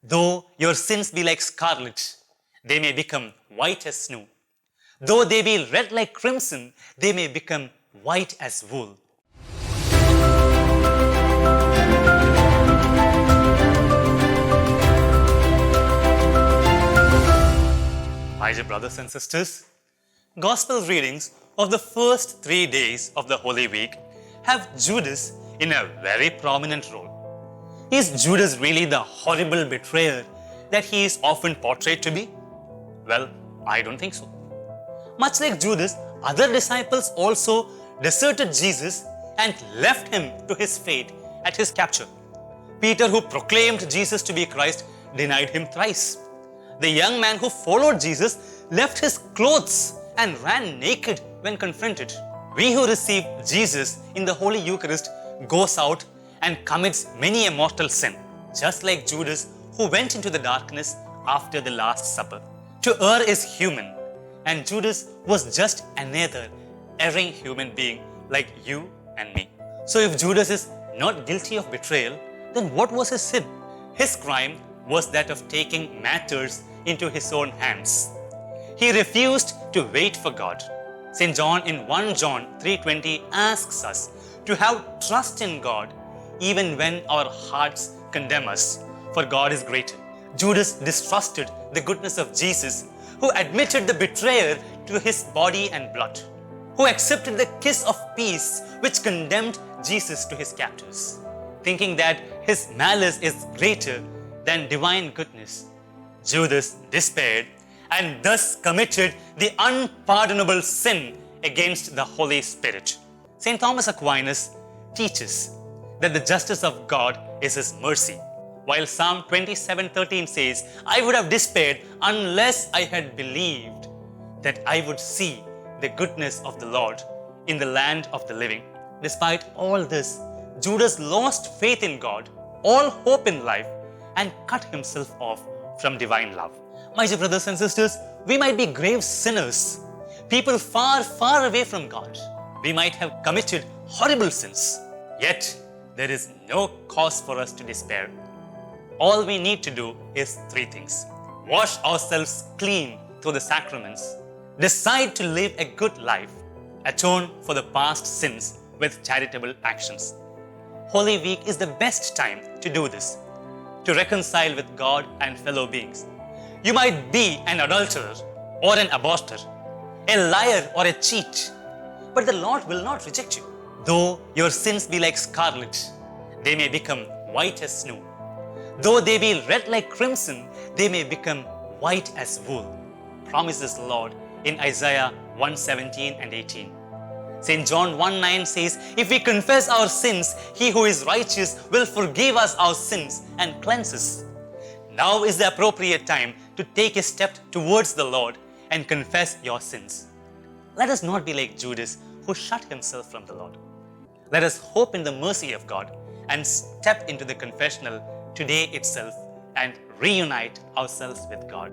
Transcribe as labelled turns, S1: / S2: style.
S1: Though your sins be like scarlet, they may become white as snow. Though they be red like crimson, they may become white as wool. My dear brothers and sisters, Gospel readings of the first 3 days of the Holy Week have Judas in a very prominent role. Is Judas really the horrible betrayer that he is often portrayed to be? Well, I don't think so. Much like Judas, other disciples also deserted Jesus and left him to his fate at his capture. Peter, who proclaimed Jesus to be Christ, denied him thrice. The young man who followed Jesus left his clothes and ran naked when confronted. We who receive Jesus in the Holy Eucharist goes out and commits many a mortal sin, just like Judas who went into the darkness after the Last Supper. To err is human, and Judas was just another erring human being like you and me. So if Judas is not guilty of betrayal, then what was his sin? His crime was that of taking matters into his own hands. He refused to wait for God. St. John in 1 John 3:20 asks us to have trust in God even when our hearts condemn us, for God is greater. Judas distrusted the goodness of Jesus, who admitted the betrayer to his body and blood, who accepted the kiss of peace which condemned Jesus to his captors, thinking that his malice is greater than divine goodness. Judas despaired and thus committed the unpardonable sin against the Holy Spirit. St. Thomas Aquinas teaches that the justice of God is His mercy, while Psalm 27:13 says, I would have despaired unless I had believed that I would see the goodness of the Lord in the land of the living. Despite all this, Judas lost faith in God, all hope in life, and cut himself off from divine love. My dear brothers and sisters, we might be grave sinners, people far, far away from God. We might have committed horrible sins, yet there is no cause for us to despair. All we need to do is 3 things. Wash ourselves clean through the sacraments, decide to live a good life, atone for the past sins with charitable actions. Holy Week is the best time to do this, to reconcile with God and fellow beings. You might be an adulterer or an aborter, a liar or a cheat, but the Lord will not reject you. Though your sins be like scarlet, they may become white as snow. Though they be red like crimson, they may become white as wool, promises the Lord in Isaiah 1:17 and 18. St. John 1:9 says, if we confess our sins, He who is righteous will forgive us our sins and cleanse us. Now is the appropriate time to take a step towards the Lord and confess your sins. Let us not be like Judas, who shut himself from the Lord. Let us hope in the mercy of God and step into the confessional today itself and reunite ourselves with God.